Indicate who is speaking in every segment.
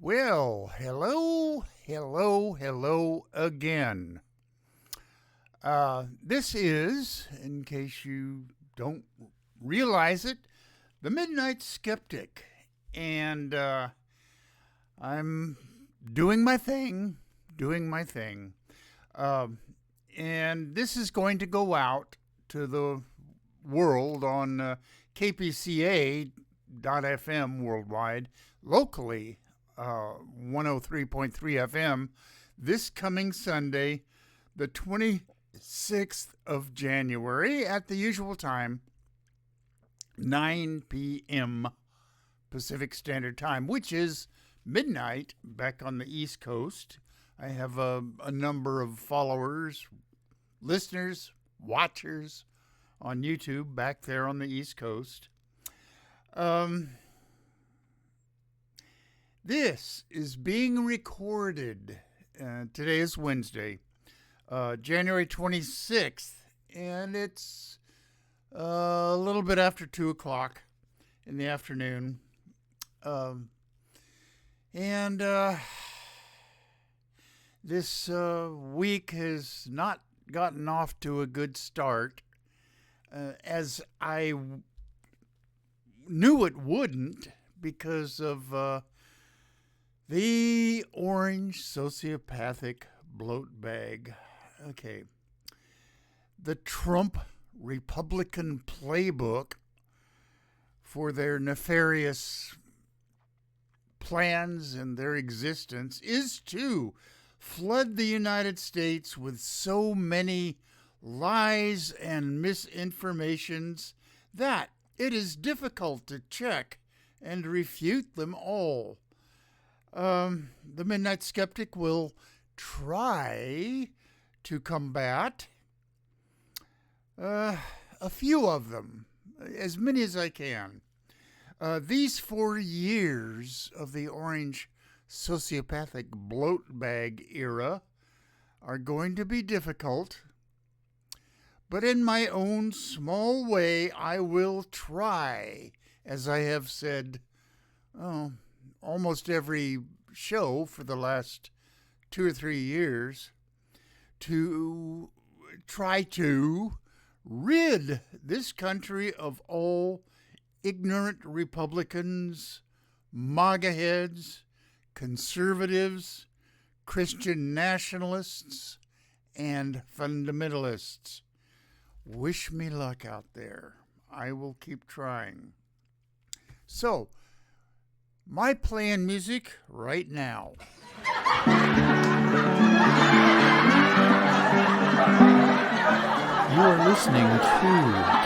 Speaker 1: Well, hello again. This is, in case you don't realize it, the Midnight Skeptic. And I'm doing my thing. And this is going to go out to the world on KPCA.FM worldwide, locally 103.3 FM, this coming Sunday, the 26th of January, at the usual time, 9 p.m. Pacific Standard Time, which is midnight back on the East Coast. I have a number of followers, listeners, watchers on YouTube back there on the East Coast. This is being recorded. Today is Wednesday, January 26th, and it's a little bit after 2 o'clock in the afternoon. This week has not gotten off to a good start, as I knew it wouldn't, because of the orange sociopathic bloatbag. Okay. The Trump Republican playbook for their nefarious plans and their existence is to flood the United States with so many lies and misinformations that it is difficult to check and refute them all. The Midnight Skeptic will try to combat a few of them, as many as I can. These 4 years of the orange sociopathic bloatbag era are going to be difficult, but in my own small way, I will try, as I have said, almost every show for the last 2 or 3 years, to try to rid this country of all ignorant Republicans, MAGA heads, conservatives, Christian nationalists, and fundamentalists. Wish me luck out there. I will keep trying. So, my playing music right now. You are listening to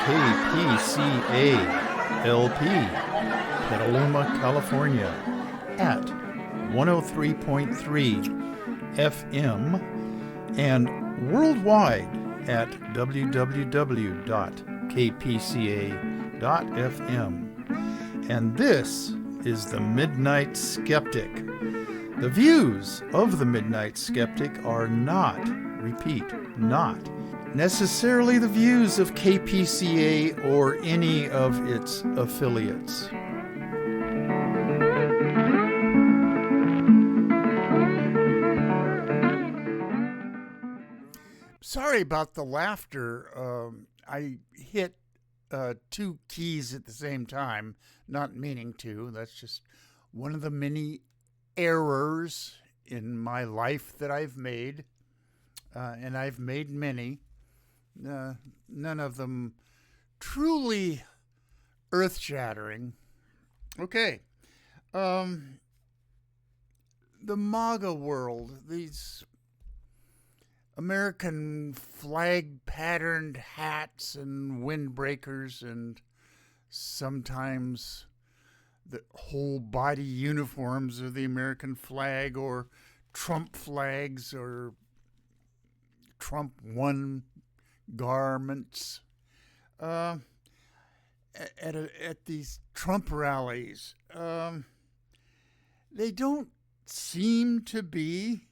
Speaker 1: KPCA LP, Petaluma, California, at 103.3 FM and worldwide at www.kpca.fm. And this is the Midnight Skeptic. The views of the Midnight Skeptic are not necessarily the views of KPCA or any of its affiliates. Sorry about the laughter. I hit 2 keys at the same time, not meaning to. That's just one of the many errors in my life that I've made, and I've made many. None of them truly earth-shattering. Okay. The MAGA world, these American flag-patterned hats and windbreakers, and sometimes the whole body uniforms of the American flag, or Trump flags, or Trump one garments. At these Trump rallies, they don't seem to be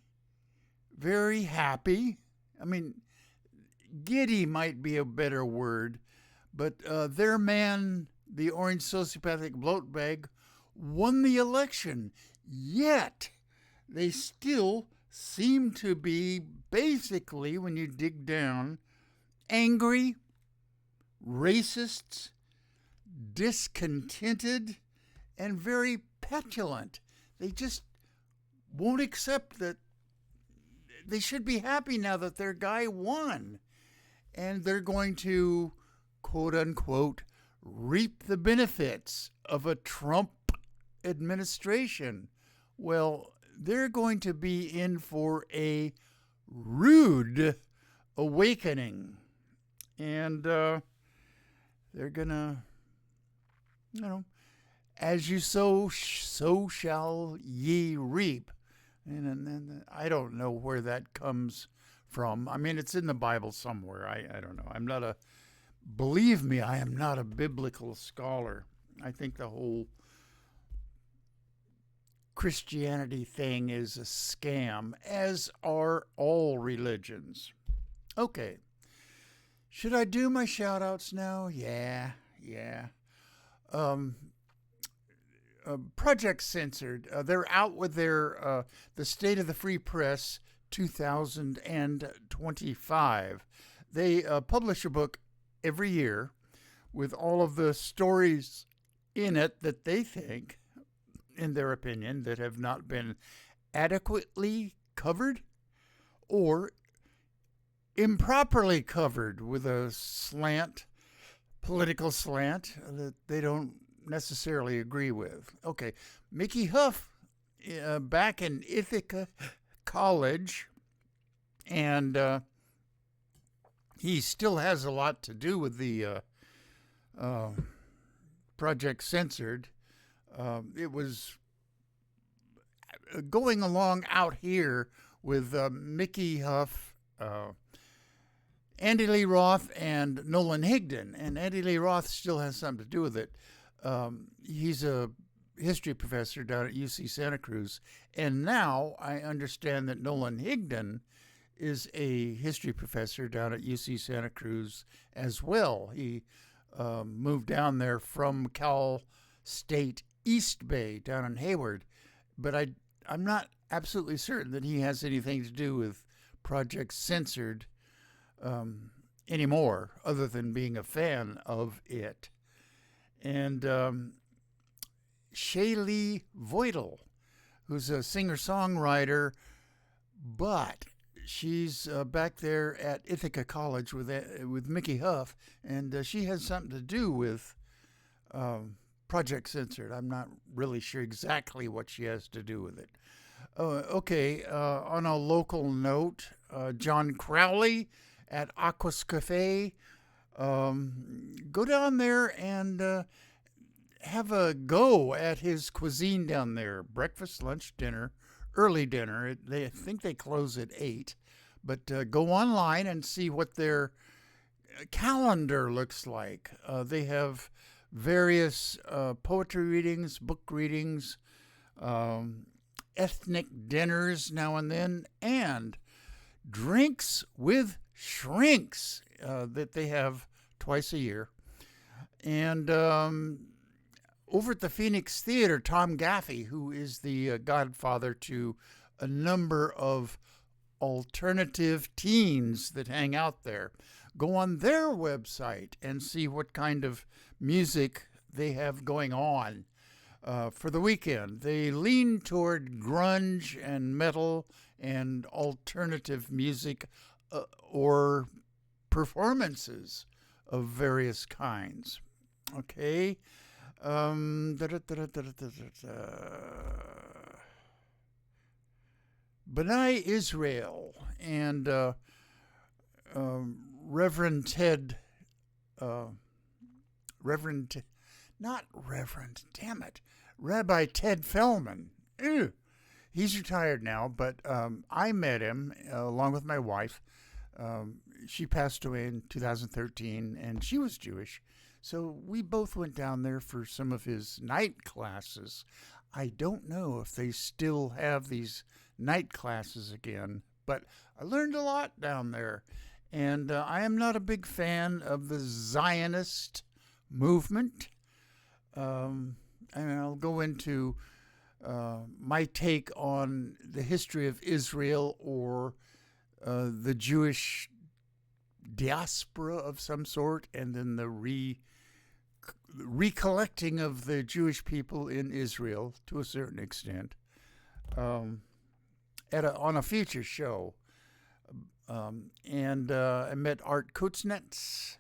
Speaker 1: very happy. I mean, giddy might be a better word, but their man, the orange sociopathic bloatbag, won the election. Yet, they still seem to be basically, when you dig down, angry, racists, discontented, and very petulant. They just won't accept that they should be happy now that their guy won. And they're going to, quote unquote, reap the benefits of a Trump administration. Well, they're going to be in for a rude awakening. And they're going to, as you sow, so shall ye reap. And I don't know where that comes from. I mean, it's in the Bible somewhere. I don't know. Believe me, I am not a biblical scholar. I think the whole Christianity thing is a scam, as are all religions. Okay. Should I do my shout-outs now? Yeah. Project Censored. They're out with their the State of the Free Press 2025. They publish a book every year with all of the stories in it that they think, in their opinion, that have not been adequately covered or improperly covered with a political slant that they don't necessarily agree with. Okay, Mickey Huff, back in Ithaca College, and he still has a lot to do with the Project Censored. It was going along out here with Mickey Huff, Andy Lee Roth, and Nolan Higdon. And Andy Lee Roth still has something to do with it. He's a history professor down at UC Santa Cruz. And now I understand that Nolan Higdon is a history professor down at UC Santa Cruz as well. He moved down there from Cal State East Bay down in Hayward. But I'm not absolutely certain that he has anything to do with Project Censored anymore, other than being a fan of it. And Shaylee Voitel, who's a singer-songwriter, but she's back there at Ithaca College with Mickey Huff, and she has something to do with Project Censored. I'm not really sure exactly what she has to do with it. Okay, on a local note, John Crowley at Aquas Cafe. Go down there and have a go at his cuisine down there. Breakfast, lunch, dinner, early dinner. I think they close at 8. But go online and see what their calendar looks like. They have various poetry readings, book readings, ethnic dinners now and then, and drinks with shrinks that they have twice a year. And over at the Phoenix Theater, Tom Gaffey, who is the godfather to a number of alternative teens that hang out there, go on their website and see what kind of music they have going on for the weekend. They lean toward grunge and metal and alternative music or performances of various kinds. Okay. B'nai Israel and Reverend Ted, Rabbi Ted Feldman. Ew. He's retired now, but I met him along with my wife. She passed away in 2013, and she was Jewish. So we both went down there for some of his night classes. I don't know if they still have these night classes again, but I learned a lot down there. And I am not a big fan of the Zionist movement. And I'll go into my take on the history of Israel or the Jewish diaspora of some sort, and then the recollecting of the Jewish people in Israel to a certain extent on a future show. And I met Art Kuznets,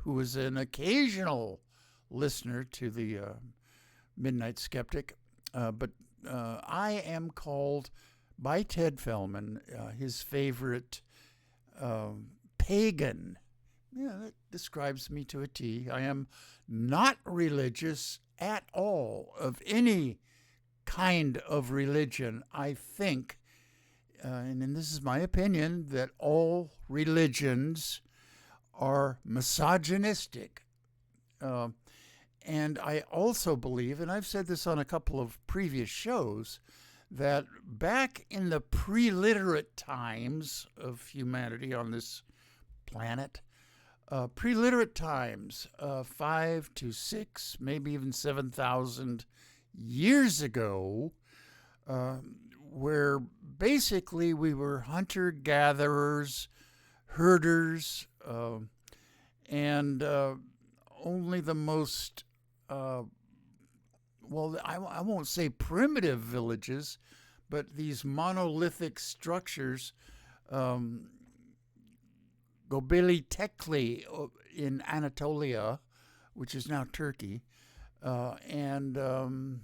Speaker 1: who was an occasional listener to the Midnight Skeptic. But I am called by Ted Fellman, his favorite pagan. Yeah, that describes me to a T. I am not religious at all, of any kind of religion. I think, and this is my opinion, that all religions are misogynistic. And I also believe, and I've said this on a couple of previous shows, that back in the pre-literate times of humanity on this planet, pre-literate times, 5 to 6, maybe even 7,000 years ago, where basically we were hunter-gatherers, herders, and only the most, I won't say primitive villages, but these monolithic structures, Göbekli Tekli in Anatolia, which is now Turkey, and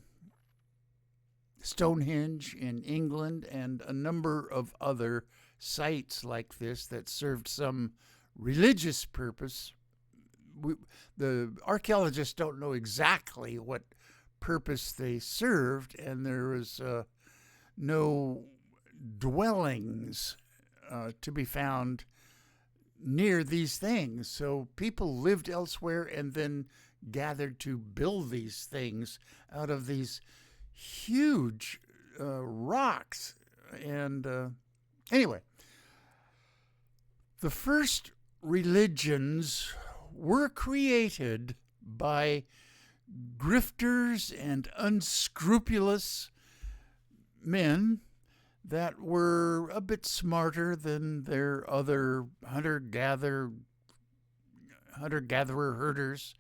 Speaker 1: Stonehenge in England, and a number of other sites like this that served some religious purpose. The archaeologists don't know exactly what purpose they served, and there was no dwellings to be found near these things. So people lived elsewhere and then gathered to build these things out of these huge rocks. And anyway, the first religions were created by grifters and unscrupulous men that were a bit smarter than their other hunter-gatherer herders,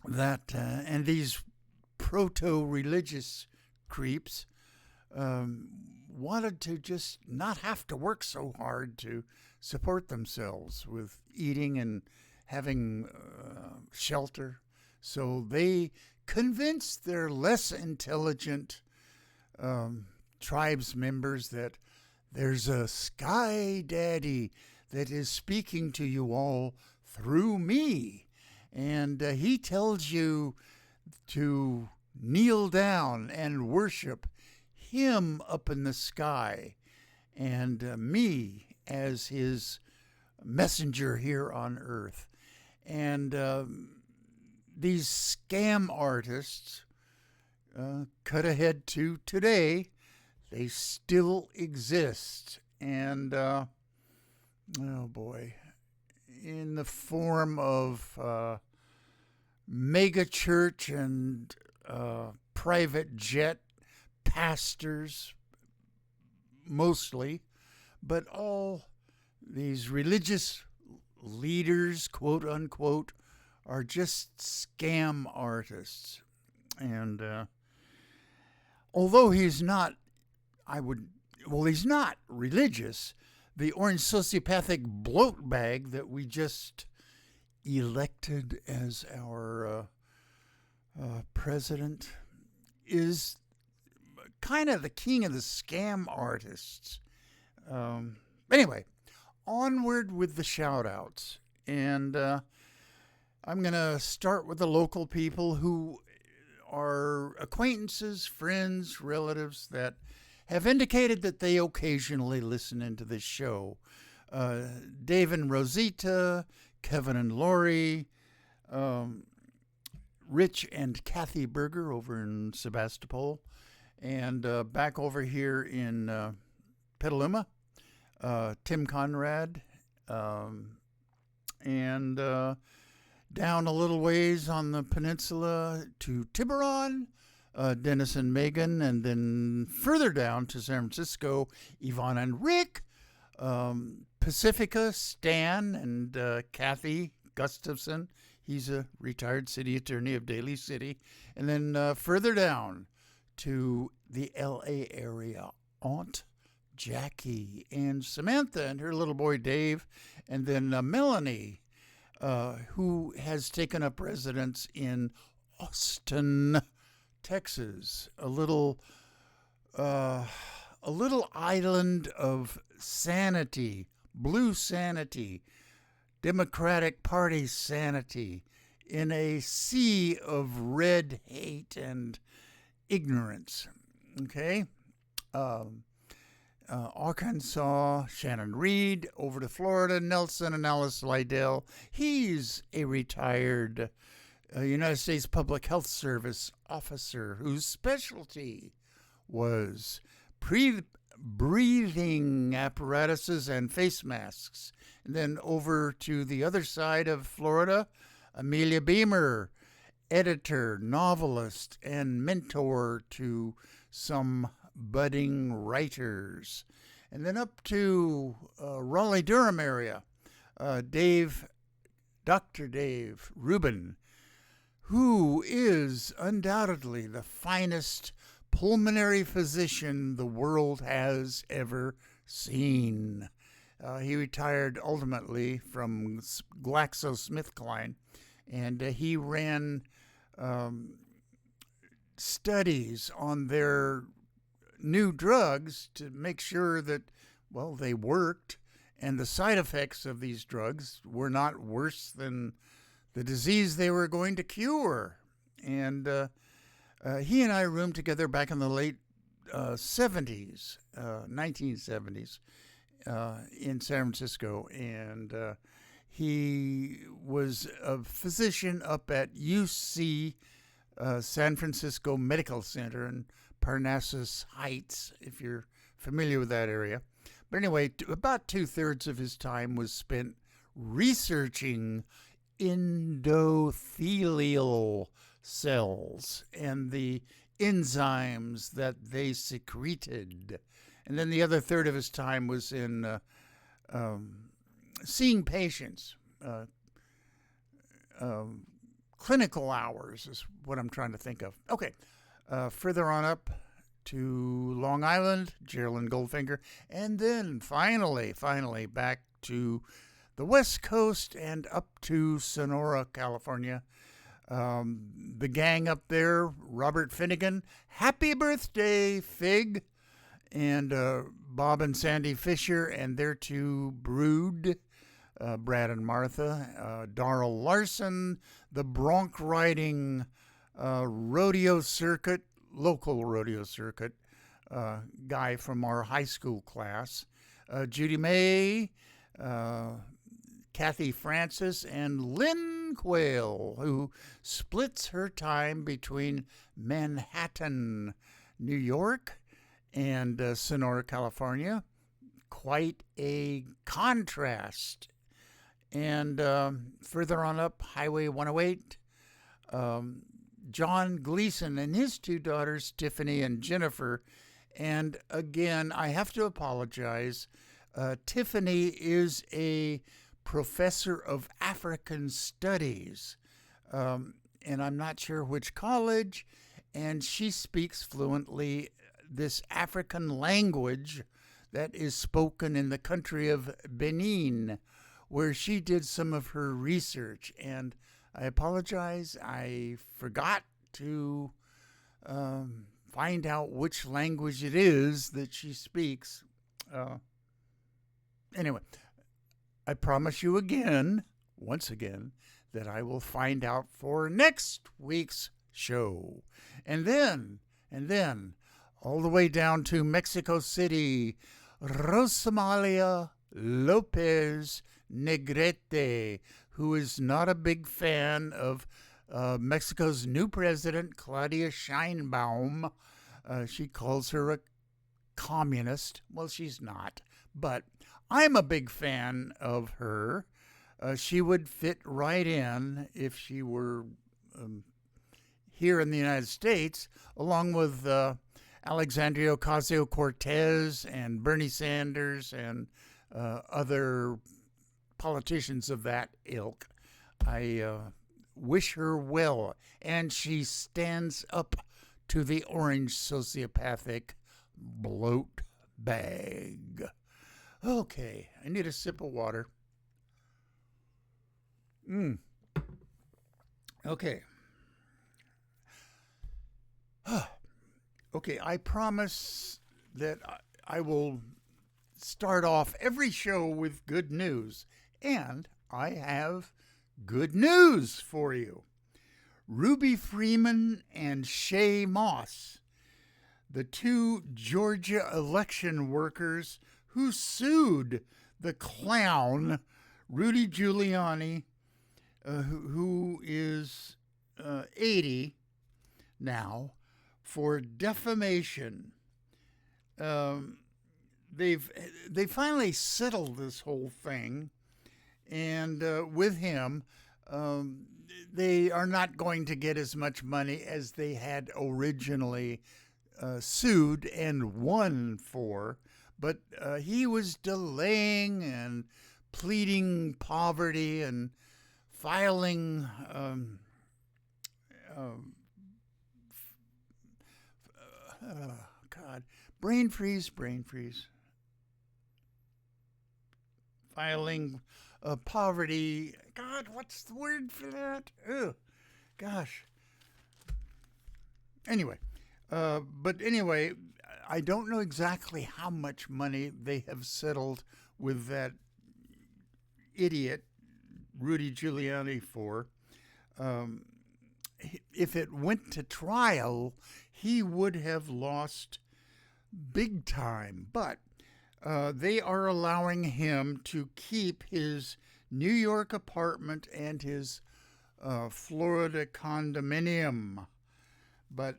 Speaker 1: that and these proto-religious creeps wanted to just not have to work so hard to support themselves with eating and having shelter. So they convinced their less intelligent tribes members that there's a sky daddy that is speaking to you all through me, and he tells you to kneel down and worship him up in the sky, and me as his messenger here on earth. And these scam artists, cut ahead to today, they still exist. And, oh boy, in the form of mega church and private jet pastors, mostly, but all these religious leaders, quote unquote, are just scam artists. And although he's not religious, the orange sociopathic bloatbag that we just elected as our president is kind of the king of the scam artists. Anyway, onward with the shout-outs. And I'm going to start with the local people who are acquaintances, friends, relatives that have indicated that they occasionally listen into this show. Dave and Rosita, Kevin and Lori, Rich and Kathy Berger over in Sebastopol, and back over here in Petaluma, Tim Conrad, and down a little ways on the peninsula to Tiburon, Dennis and Megan, and then further down to San Francisco, Yvonne and Rick, Pacifica, Stan, and Kathy Gustafson. He's a retired city attorney of Daly City. And then further down to the L.A. area, Aunt Jackie and Samantha and her little boy Dave, and then Melanie, who has taken up residence in Austin, Texas, a little island of sanity, blue sanity, Democratic Party sanity, in a sea of red hate and ignorance. Okay? Arkansas, Shannon Reed. Over to Florida, Nelson and Alice Lydell. He's a retired United States Public Health Service officer whose specialty was breathing apparatuses and face masks. And then over to the other side of Florida, Amelia Beamer, editor, novelist, and mentor to some budding writers. And then up to Raleigh-Durham area, Dr. Dave Rubin, who is undoubtedly the finest pulmonary physician the world has ever seen. He retired ultimately from GlaxoSmithKline, and he ran studies on their new drugs to make sure that, well, they worked, and the side effects of these drugs were not worse than the disease they were going to cure. And he and I roomed together back in the late 1970s, in San Francisco, and he was a physician up at UC San Francisco Medical Center in Parnassus Heights, if you're familiar with that area. But anyway, about 2/3 of his time was spent researching endothelial cells and the enzymes that they secreted. And then the other third of his time was in seeing patients. Clinical hours is what I'm trying to think of. Okay, further on up to Long Island, Geraldine Goldfinger, and then finally back to the West Coast and up to Sonora, California. The gang up there, Robert Finnegan, happy birthday, Fig, and Bob and Sandy Fisher and their two brood, Brad and Martha, Darrell Larson, the bronc riding rodeo circuit, local rodeo circuit guy from our high school class, Judy May, Kathy Francis, and Lynn Quayle, who splits her time between Manhattan, New York, and Sonora, California. Quite a contrast. And further on up, Highway 108, John Gleason and his two daughters, Tiffany and Jennifer. And again, I have to apologize. Tiffany is a professor of African Studies, and I'm not sure which college, and she speaks fluently this African language that is spoken in the country of Benin, where she did some of her research. And I apologize, I forgot to find out which language it is that she speaks. Anyway, I promise you once again, that I will find out for next week's show. And then, all the way down to Mexico City, Rosamalia Lopez Negrete, who is not a big fan of Mexico's new president, Claudia Sheinbaum. She calls her a communist. Well, she's not, but I'm a big fan of her. She would fit right in if she were here in the United States, along with Alexandria Ocasio-Cortez and Bernie Sanders and other politicians of that ilk. I wish her well, and she stands up to the orange sociopathic bloat bag. Okay, I need a sip of water. Okay. Okay, I promise that I will start off every show with good news, and I have good news for you. Ruby Freeman and Shay Moss, the two Georgia election workers who sued the clown Rudy Giuliani, who is 80 now, for defamation. They finally settled this whole thing, and with him, they are not going to get as much money as they had originally sued and won for. But he was delaying and pleading poverty and filing brain freeze. Filing poverty. God, what's the word for that? Oh, gosh. Anyway, I don't know exactly how much money they have settled with that idiot Rudy Giuliani for. If it went to trial, he would have lost big time. But they are allowing him to keep his New York apartment and his Florida condominium. But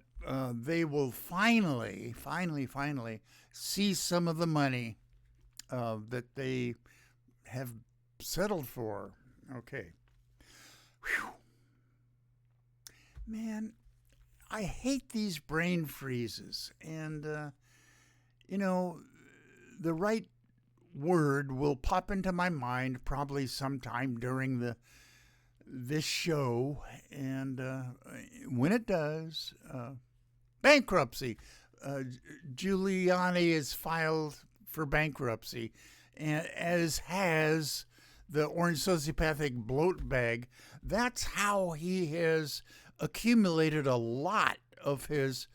Speaker 1: they will finally see some of the money that they have settled for. Okay. Whew. Man, I hate these brain freezes. And, the right word will pop into my mind probably sometime during this show. And when it does, bankruptcy. Giuliani is filed for bankruptcy, and as has the orange sociopathic bloat bag. That's how he has accumulated a lot of his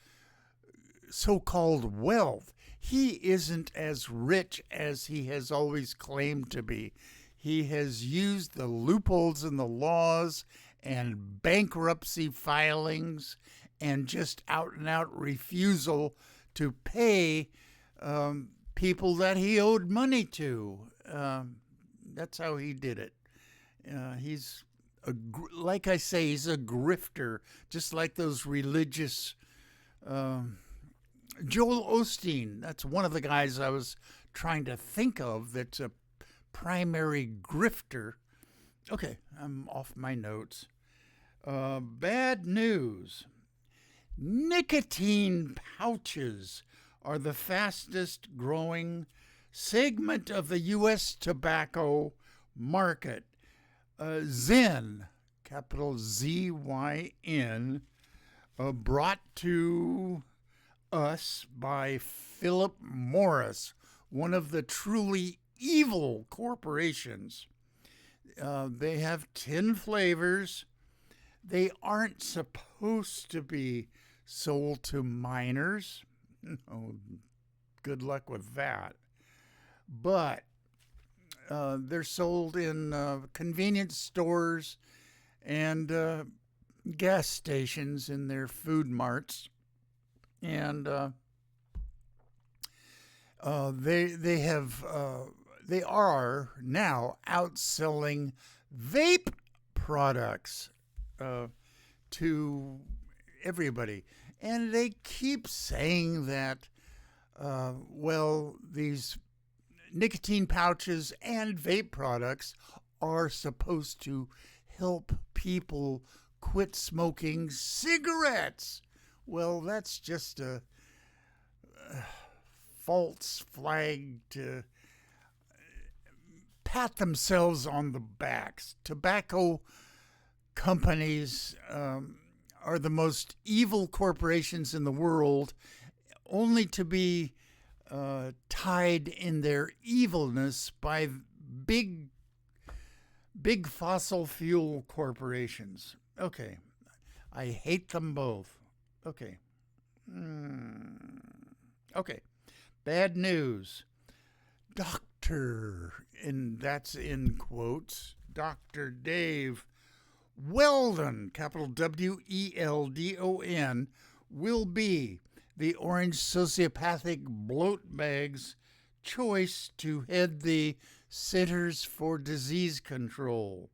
Speaker 1: so-called wealth. He isn't as rich as he has always claimed to be. He has used the loopholes in the laws and bankruptcy filings and just out-and-out refusal to pay people that he owed money to. That's how he did it. He's, like I say, he's a grifter, just like those religious... Joel Osteen, that's one of the guys I was trying to think of that's a primary grifter. Okay, I'm off my notes. Bad news. Nicotine pouches are the fastest growing segment of the U.S. tobacco market. Zyn, capital Z-Y-N, brought to us by Philip Morris, one of the truly evil corporations. They have 10 flavors. They aren't supposed to be sold to minors. Oh, good luck with that. But they're sold in convenience stores and gas stations in their food marts. And they are now outselling vape products to everybody, and they keep saying that these nicotine pouches and vape products are supposed to help people quit smoking cigarettes. Well, that's just a false flag to pat themselves on the backs. Tobacco companies are the most evil corporations in the world, only to be tied in their evilness by big fossil fuel corporations. Okay. I hate them both. Okay. Okay. Bad news. Dr., and that's in quotes, Dr. Dave Weldon, capital Weldon, will be the Orange Sociopathic Bloatbag's choice to head the Centers for Disease Control.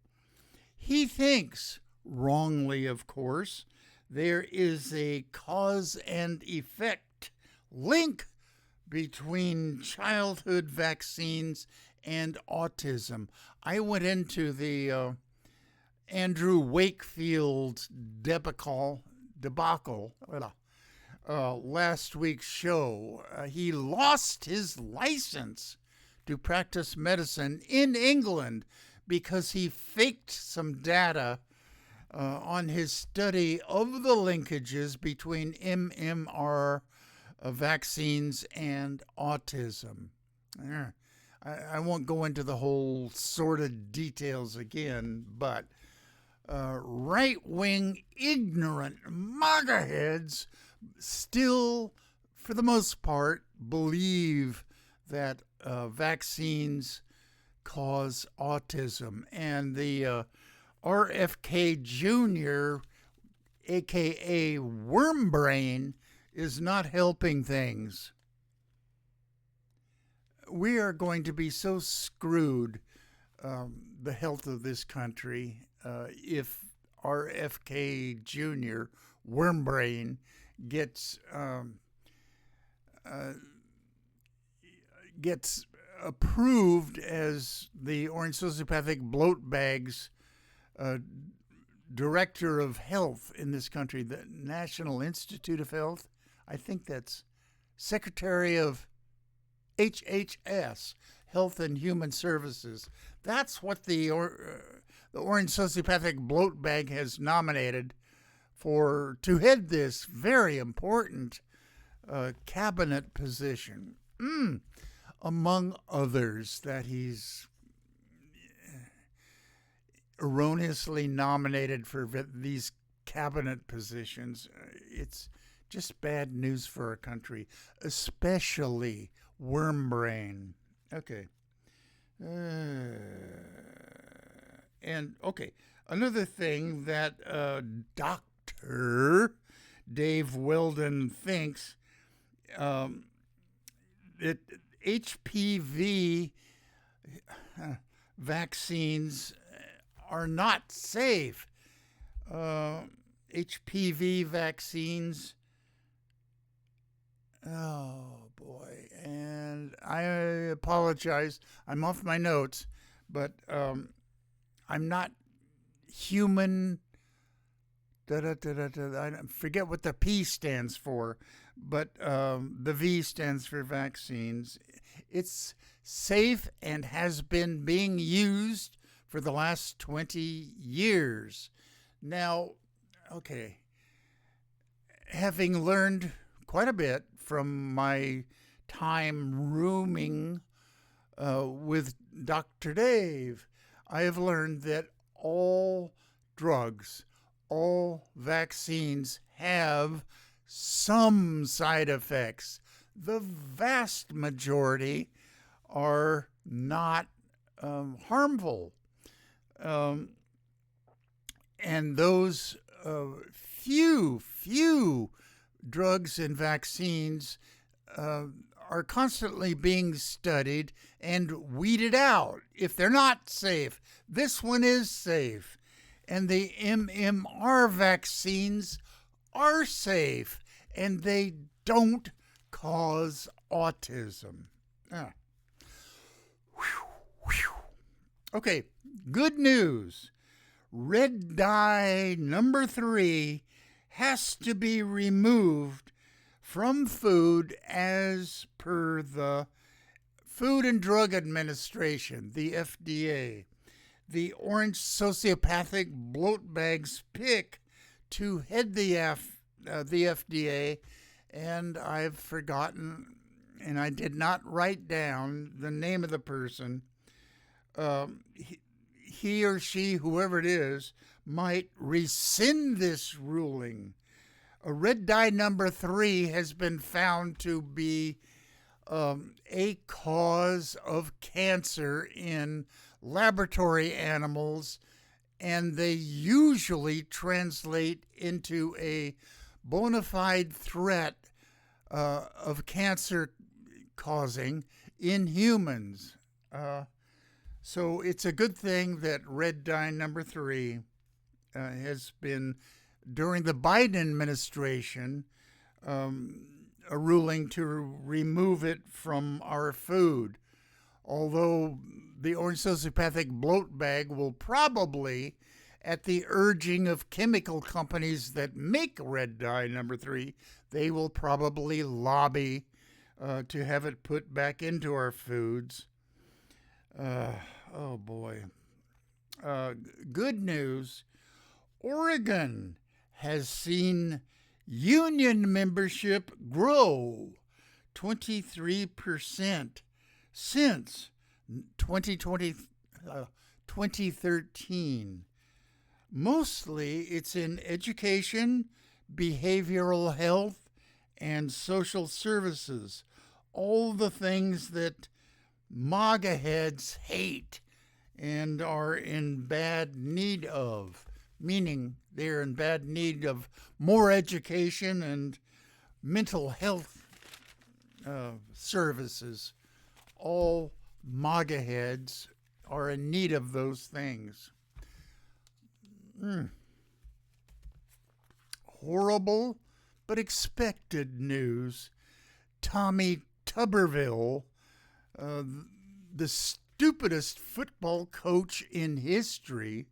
Speaker 1: He thinks, wrongly of course, there is a cause and effect link between childhood vaccines and autism. I went into the Andrew Wakefield debacle last week's show. He lost his license to practice medicine in England because he faked some data on his study of the linkages between MMR vaccines and autism. I won't go into the whole sordid details again, but right-wing, ignorant MAGA heads still, for the most part, believe that vaccines cause autism. And the RFK Jr., aka Worm Brain, is not helping things. We are going to be so screwed, the health of this country, if RFK Jr., Worm Brain, gets approved as the Orange Sociopathic Bloatbag's Director of Health in this country, the National Institute of Health. I think that's Secretary of HHS, Health and Human Services. That's what the Orange Sociopathic Bloatbag has nominated to head this very important cabinet position, among others that he's erroneously nominated for these cabinet positions. It's just bad news for our country, especially Worm Brain. Okay. And, okay, another thing that Dr. Dave Weldon thinks, that HPV vaccines are not safe. HPV vaccines, oh boy, and I apologize, I'm off my notes, but I'm not human, I forget what the P stands for, but the V stands for vaccines. It's safe and has been being used for the last 20 years. Now, okay, having learned quite a bit from my time rooming with Dr. Dave, I have learned that all drugs, all vaccines have some side effects. The vast majority are not harmful. And those few drugs and vaccines are constantly being studied and weeded out if they're not safe. This one is safe. And the MMR vaccines are safe, and they don't cause autism. Okay, good news. red dye number 3 has to be removed from food as per the Food and Drug Administration, the FDA. The orange sociopathic Bloatbag's pick to head the FDA, and I've forgotten, and I did not write down the name of the person. He or she, whoever it is, might rescind this ruling. A red dye number 3 has been found to be a cause of cancer in laboratory animals, and they usually translate into a bona fide threat of cancer causing in humans. So it's a good thing that red dye number 3 has been, during the Biden administration, a ruling to remove it from our food. Although the orange sociopathic Bloatbag will probably, at the urging of chemical companies that make red dye number 3, they will probably lobby to have it put back into our foods. Oh boy. Good news. Oregon has seen union membership grow 23% since 2013. Mostly it's in education, behavioral health, and social services. All the things that MAGA heads hate and are in bad need of, meaning they're in bad need of more education and mental health services. All MAGA heads are in need of those things. Horrible but expected news. Tommy Tuberville, the stupidest football coach in history,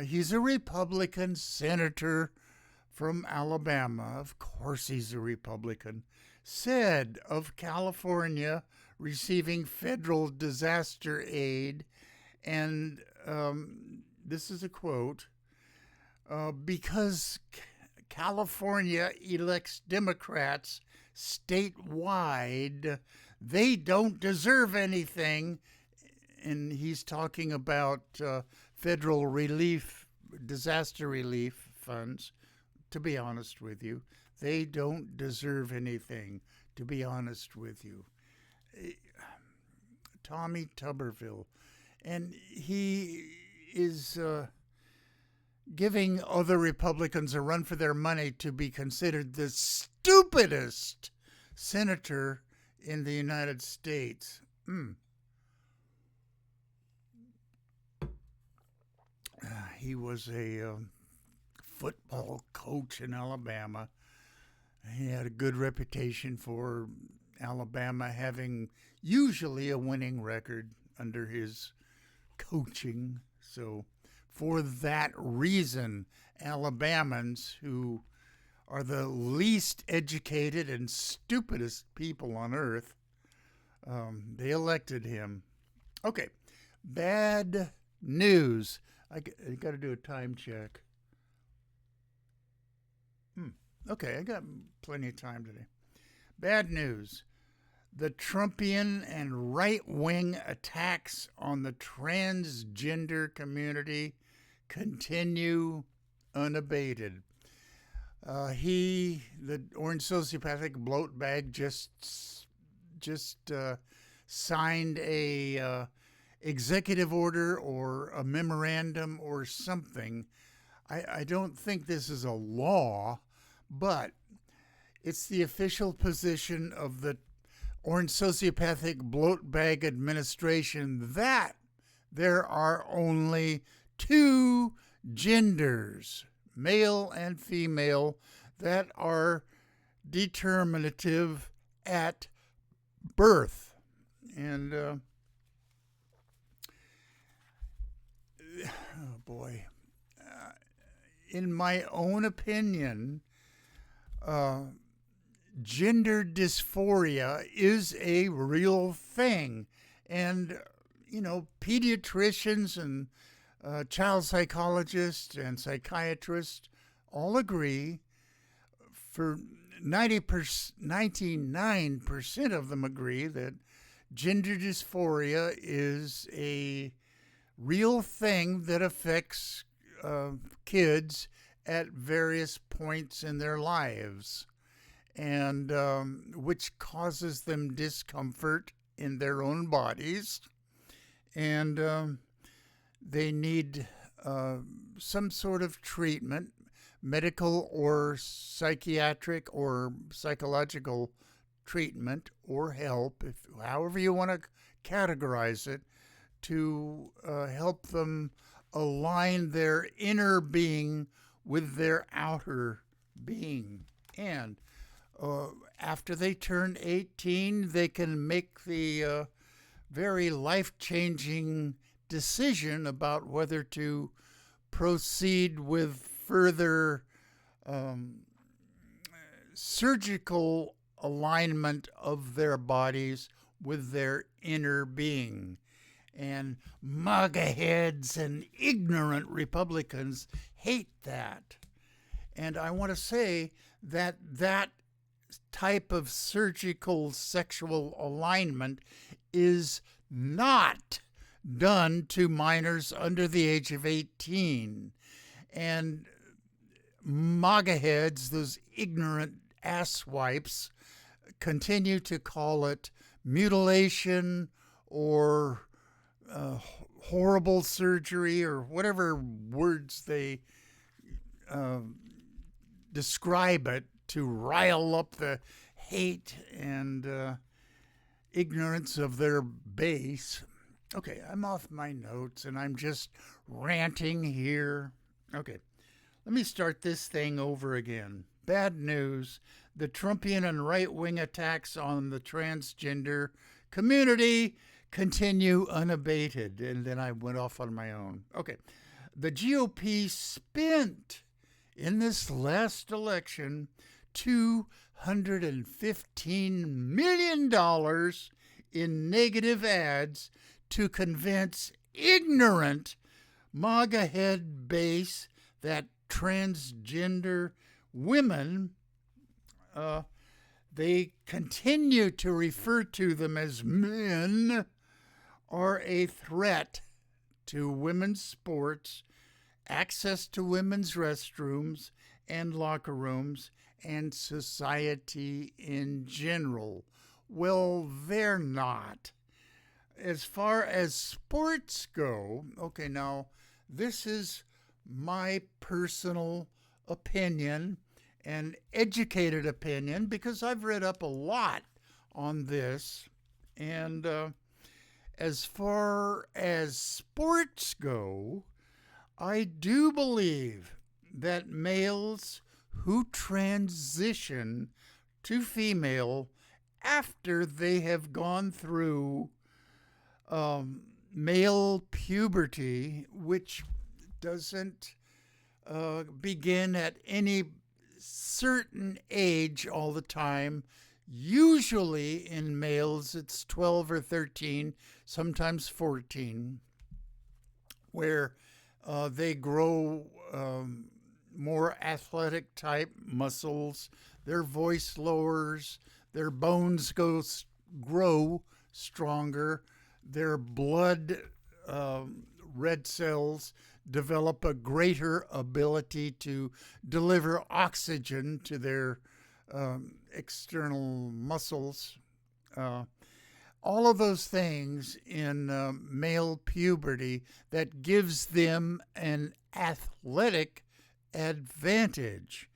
Speaker 1: he's a Republican senator from Alabama. Of course he's a Republican. Said of California receiving federal disaster aid, and this is a quote, because California elects Democrats statewide, they don't deserve anything. And he's talking about federal relief, disaster relief funds. To be honest with you, they don't deserve anything, to be honest with you. Tommy Tuberville. And he is giving other Republicans a run for their money to be considered the stupidest senator in the United States. He was a football coach in Alabama. He had a good reputation for Alabama having usually a winning record under his coaching. So for that reason, Alabamans, who are the least educated and stupidest people on earth, they elected him. Okay, bad news. I got to do a time check. Okay, I got plenty of time today. Bad news. The Trumpian and right-wing attacks on the transgender community continue unabated. The orange sociopathic Bloatbag, just signed a executive order or a memorandum or something. I don't think this is a law, but it's the official position of the orange sociopathic Bloatbag administration that there are only 2 genders, male and female, that are determinative at birth. And oh boy, in my own opinion, gender dysphoria is a real thing. And, pediatricians and child psychologists and psychiatrists all agree, for 99% of them agree, that gender dysphoria is a real thing that affects kids at various points in their lives, and which causes them discomfort in their own bodies, and they need some sort of treatment, medical or psychiatric or psychological treatment or help, however you want to categorize it, to help them align their inner being with their outer being. And after they turn 18, they can make the very life-changing decision about whether to proceed with further surgical alignment of their bodies with their inner being. And MAGA heads and ignorant Republicans hate that. And I want to say that that type of surgical sexual alignment is not done to minors under the age of 18. And MAGA heads, those ignorant asswipes, continue to call it mutilation or horrible surgery or whatever words they describe it to rile up the hate and ignorance of their base. Okay, I'm off my notes and I'm just ranting here. Okay, let me start this thing over again. Bad news. The Trumpian and right-wing attacks on the transgender community continue unabated. And then I went off on my own. Okay, the GOP spent in this last election $215 million in negative ads to convince ignorant MAGA head base that transgender women, they continue to refer to them as men, are a threat to women's sports, access to women's restrooms and locker rooms, and society in general. Well, they're not. As far as sports go, okay, now this is my personal opinion and educated opinion because I've read up a lot on this. And as far as sports go, I do believe that males who transition to female after they have gone through male puberty, which doesn't begin at any certain age all the time. Usually in males, it's 12 or 13, sometimes 14, where they grow more athletic type muscles, their voice lowers, their bones grow stronger, their blood red cells develop a greater ability to deliver oxygen to their external muscles. All of those things in male puberty that gives them an athletic advantage.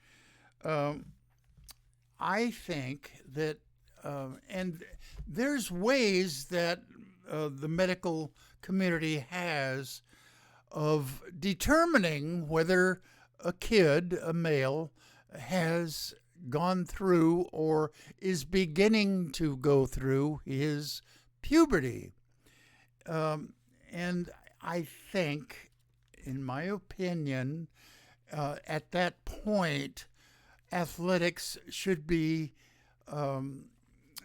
Speaker 1: I think that, and there's ways that the medical community has of determining whether a kid, a male, has gone through or is beginning to go through his puberty. And I think, in my opinion, at that point, athletics should be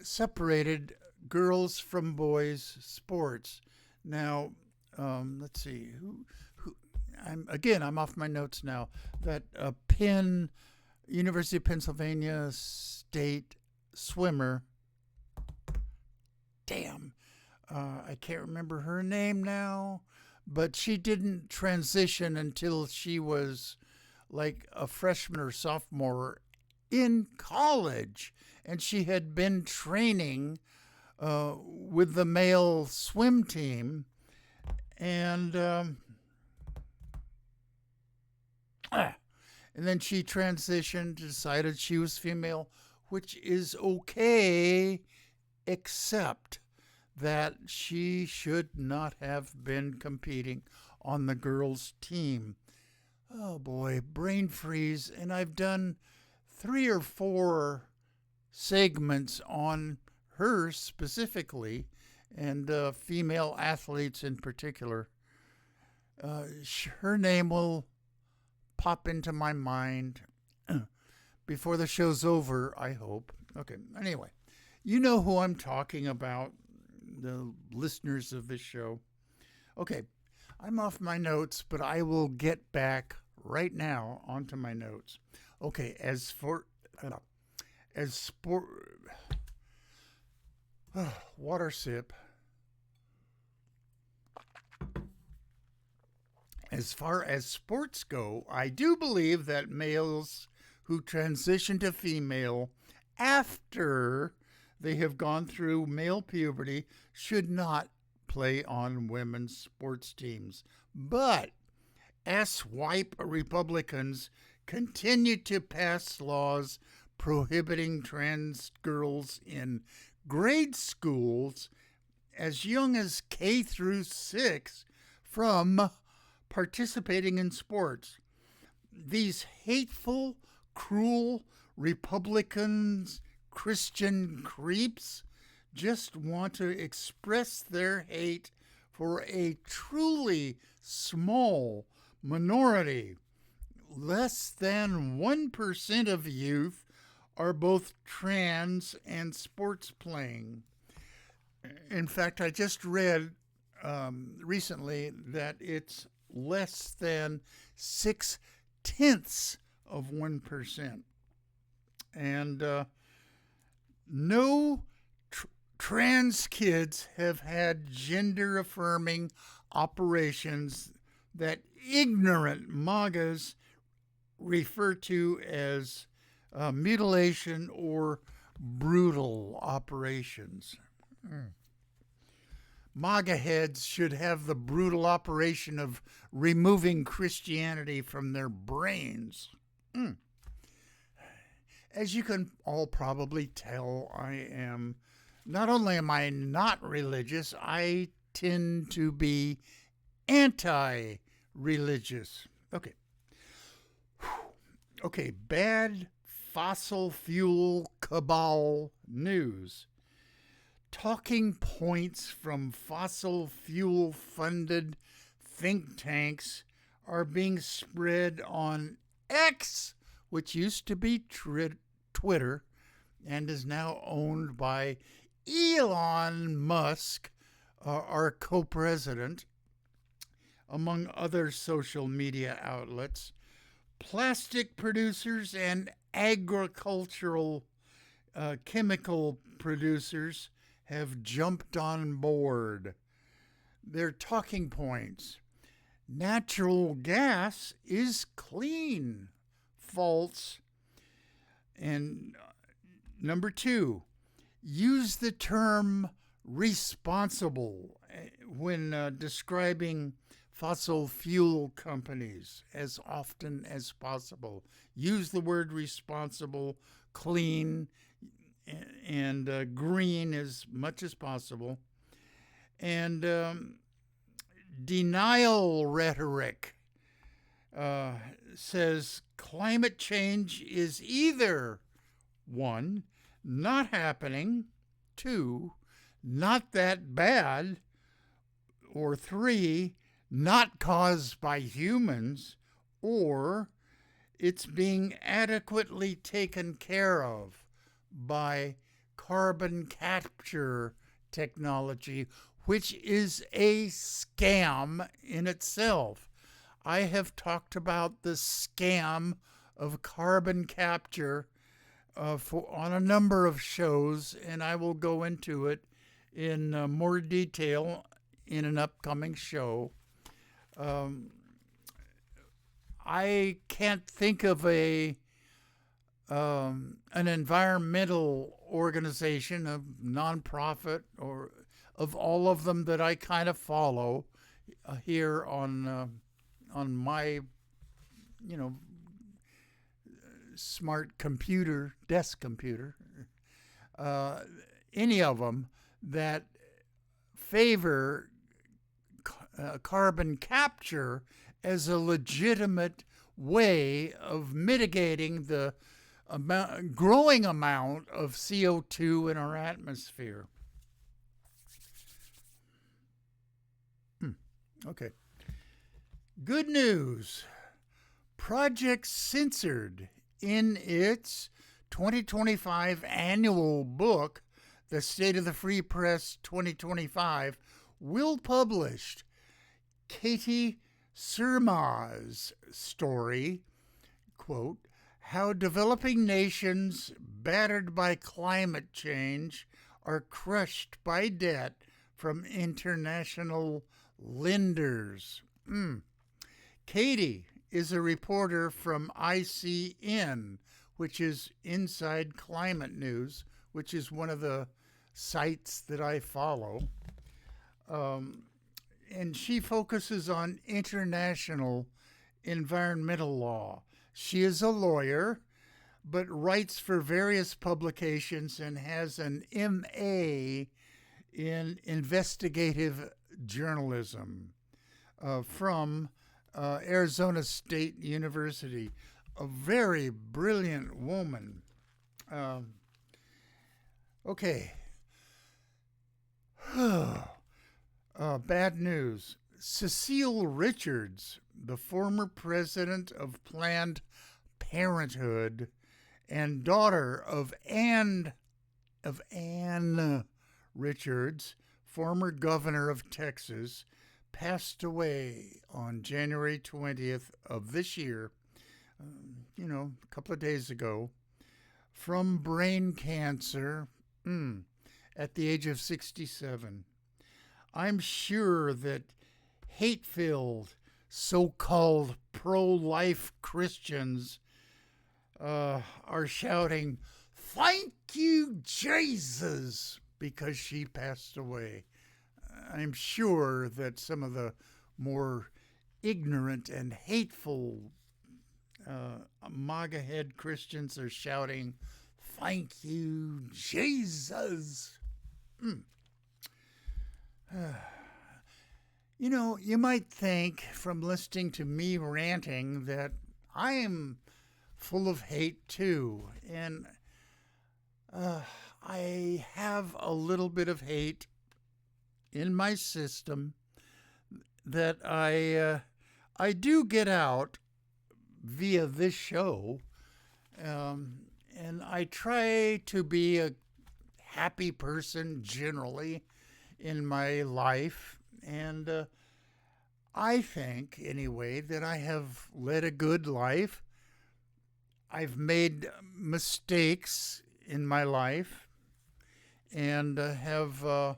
Speaker 1: separated, girls from boys sports. Now, let's see who I'm off my notes now. That Penn University of Pennsylvania State swimmer. Damn, I can't remember her name now, but she didn't transition until she was like a freshman or sophomore in college, and she had been training with the male swim team, and then she transitioned, decided she was female, which is okay, except that she should not have been competing on the girls' team. Oh boy, brain freeze. And I've done 3 or 4 segments on her specifically, and female athletes in particular. Her name will pop into my mind before the show's over, I hope. Okay, anyway, you know who I'm talking about, the listeners of this show. Okay, I'm off my notes, but I will get back right now onto my notes. Okay, as sport, water sip. As far as sports go, I do believe that males who transition to female after they have gone through male puberty should not play on women's sports teams. But ass-wipe Republicans continue to pass laws prohibiting trans girls in grade schools as young as K through 6 from participating in sports. These hateful, cruel Republicans, Christian creeps, just want to express their hate for a truly small minority. Less than 1% of youth are both trans and sports playing. In fact, I just read recently that it's less than 0.6%. And no trans kids have had gender-affirming operations that ignorant MAGAs refer to as mutilation or brutal operations. MAGA heads should have the brutal operation of removing Christianity from their brains. As you can all probably tell, not only am I not religious, I tend to be anti-religious. Okay, bad fossil fuel cabal news. Talking points from fossil fuel funded think tanks are being spread on X, which used to be Twitter and is now owned by Elon Musk, our co-president, among other social media outlets. Plastic producers and agricultural chemical producers have jumped on board. Their talking points: natural gas is clean. False. And number 2, use the term responsible when describing fossil fuel companies as often as possible. Use the word responsible, clean, and green as much as possible. And denial rhetoric says climate change is either 1, not happening, 2, not that bad, or 3, not caused by humans, or it's being adequately taken care of by carbon capture technology, which is a scam in itself. I have talked about the scam of carbon capture on a number of shows, and I will go into it in more detail in an upcoming show. I can't think of an environmental organization, a nonprofit, or of all of them that I kind of follow here on my, smart computer, desk computer, any of them that favor carbon capture as a legitimate way of mitigating the growing amount of CO2 in our atmosphere. Okay. Good news. Project Censored, in its 2025 annual book, The State of the Free Press 2025, will publish Katie Surma's story, quote, How Developing Nations Battered by Climate Change Are Crushed by Debt from International Lenders. Katie is a reporter from ICN, which is Inside Climate News, which is one of the sites that I follow. And she focuses on international environmental law. She is a lawyer, but writes for various publications and has an MA in investigative journalism from Arizona State University. A very brilliant woman. Okay. Bad news. Cecile Richards, the former president of Planned Parenthood and daughter of Ann Richards, former governor of Texas, passed away on January 20th of this year, a couple of days ago, from brain cancer at the age of 67. I'm sure that hate-filled, so-called pro-life Christians are shouting, "Thank you, Jesus," because she passed away. I'm sure that some of the more ignorant and hateful MAGA head Christians are shouting, "Thank you, Jesus." You might think from listening to me ranting that I am full of hate too. And I have a little bit of hate in my system that I do get out via this show. And I try to be a happy person generally in my life. And I think, anyway, that I have led a good life. I've made mistakes in my life and have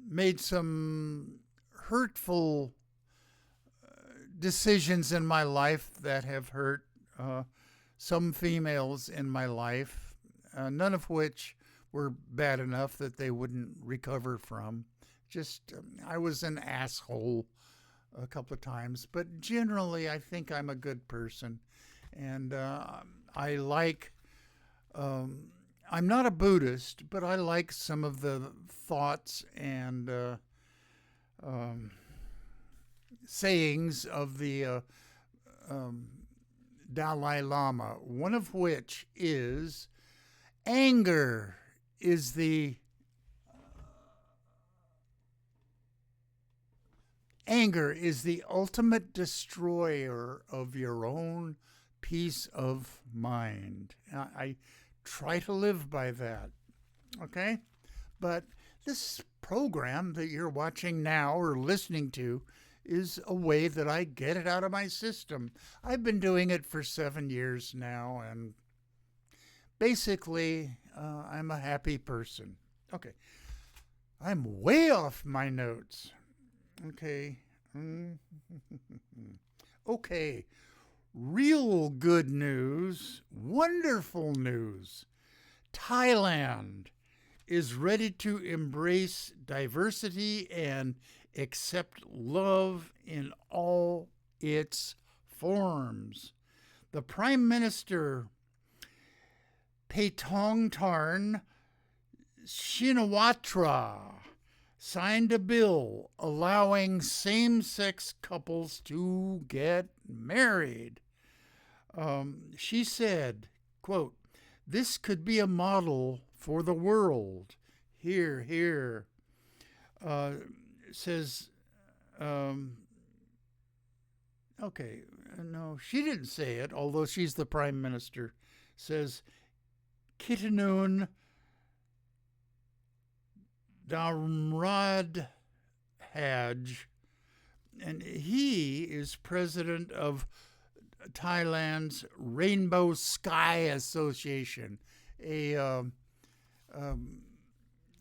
Speaker 1: made some hurtful decisions in my life that have hurt some females in my life, none of which were bad enough that they wouldn't recover from. Just, I was an asshole a couple of times, but generally I think I'm a good person. And I like, I'm not a Buddhist, but I like some of the thoughts and sayings of the Dalai Lama, one of which is, anger is the Anger is the ultimate destroyer of your own peace of mind. I try to live by that, okay? But this program that you're watching now or listening to is a way that I get it out of my system. I've been doing it for 7 years now, and basically, I'm a happy person. Okay. I'm way off my notes. Okay. Okay. Real good news, wonderful news. Thailand is ready to embrace diversity and accept love in all its forms. The Prime Minister, Paetongtarn Shinawatra, signed a bill allowing same-sex couples to get married. She said, quote, "This could be a model for the world." Here, here. Says, okay, no, she didn't say it, although she's the prime minister. Says, Kitanun Damrad Haj, and he is president of Thailand's Rainbow Sky Association, a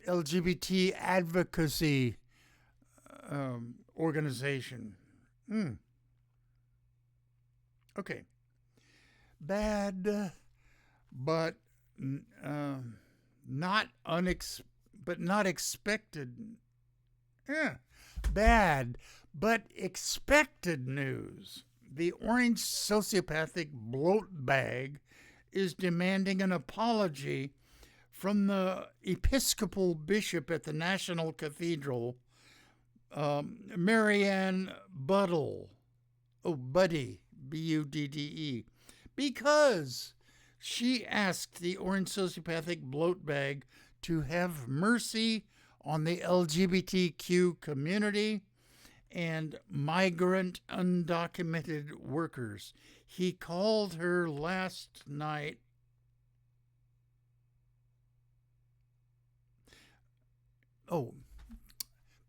Speaker 1: LGBT advocacy organization. Okay. Bad, but not expected. Bad, but expected news. The orange sociopathic Bloatbag is demanding an apology from the Episcopal bishop at the National Cathedral, Marianne Budde, Budde, because she asked the orange sociopathic Bloatbag to have mercy on the LGBTQ community and migrant undocumented workers. He called her last night. Oh,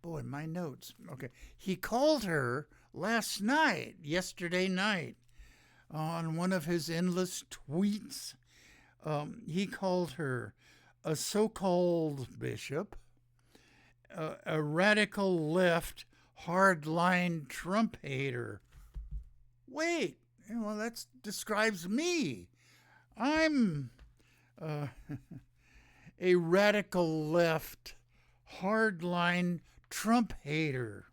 Speaker 1: boy, my notes. Okay. He called her last night, yesterday night, on one of his endless tweets. He called her a so-called bishop, a radical left hardline Trump hater. Wait, well, that describes me. I'm a radical left hardline Trump hater.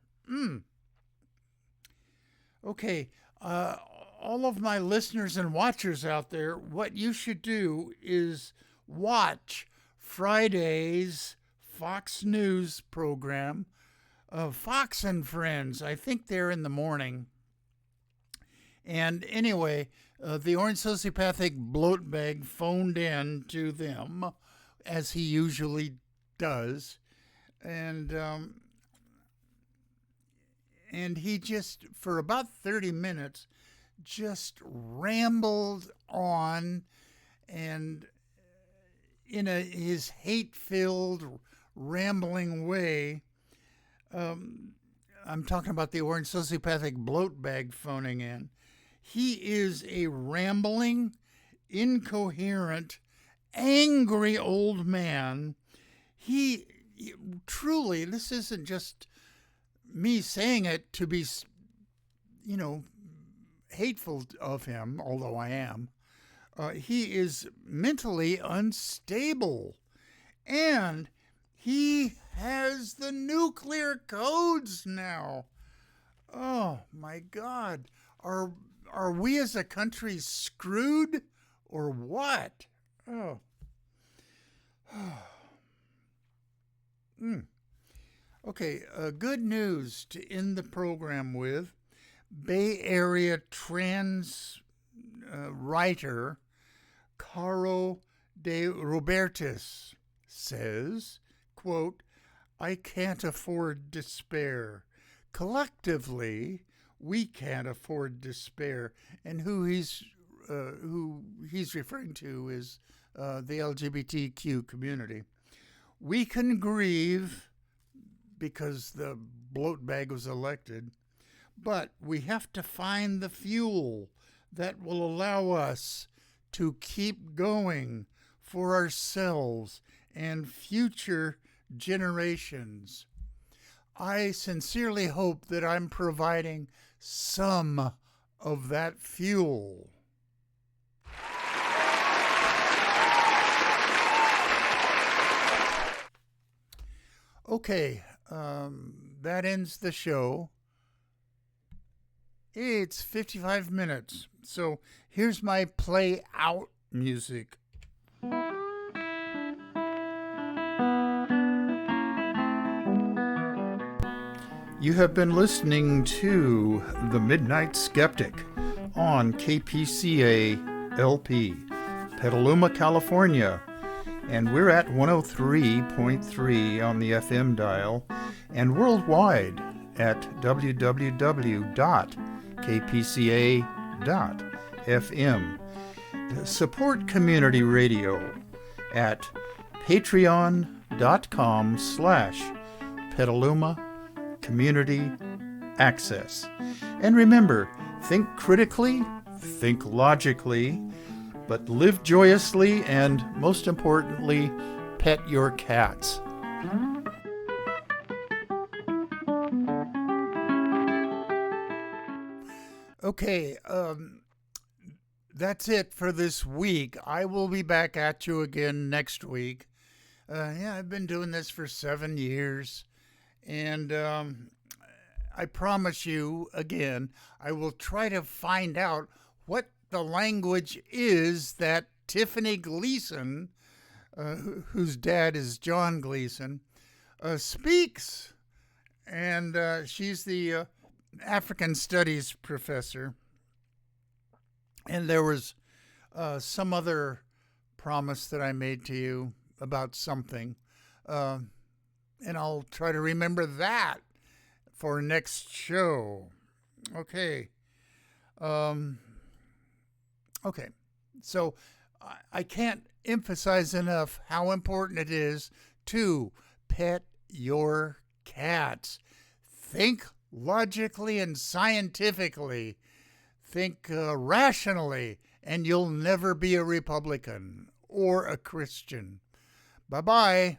Speaker 1: Okay, all of my listeners and watchers out there, what you should do is watch Friday's Fox News program, Fox and Friends. I think they're in the morning. And anyway, the orange sociopathic Bloatbag phoned in to them, as he usually does. And he just, for about 30 minutes, just rambled on, and in his hate-filled, rambling way. I'm talking about the orange sociopathic Bloatbag phoning in. He is a rambling, incoherent, angry old man. He truly, this isn't just me saying it to be, hateful of him, although I am. He is mentally unstable, and he has the nuclear codes now. Oh my God. Are we as a country screwed or what? Oh. Okay, good news to end the program with. Bay Area trans writer Caro de Robertis says, quote, "I can't afford despair. collectively, we can't afford despair. And who he's referring to is the LGBTQ community. We can grieve because the Bloatbag was elected, but we have to find the fuel that will allow us to keep going for ourselves and future generations. I sincerely hope that I'm providing some of that fuel. Okay, that ends the show. It's 55 minutes, so here's my play out music. You have been listening to The Midnight Skeptic on KPCA LP, Petaluma, California. And we're at 103.3 on the FM dial and worldwide at www.kpca.fm. Support community radio at patreon.com/Petaluma Community Access. And remember, think critically, think logically, but live joyously, and most importantly, pet your cats. Okay, that's it for this week. I will be back at you again next week. I've been doing this for 7 years, and I promise you, again, I will try to find out what the language is that Tiffany Gleason, whose dad is John Gleason, speaks. And she's the African Studies professor. And there was some other promise that I made to you about something. And I'll try to remember that for next show. Okay. Okay, so I can't emphasize enough how important it is to pet your cats. Think logically and scientifically. Think rationally, and you'll never be a Republican or a Christian. Bye-bye.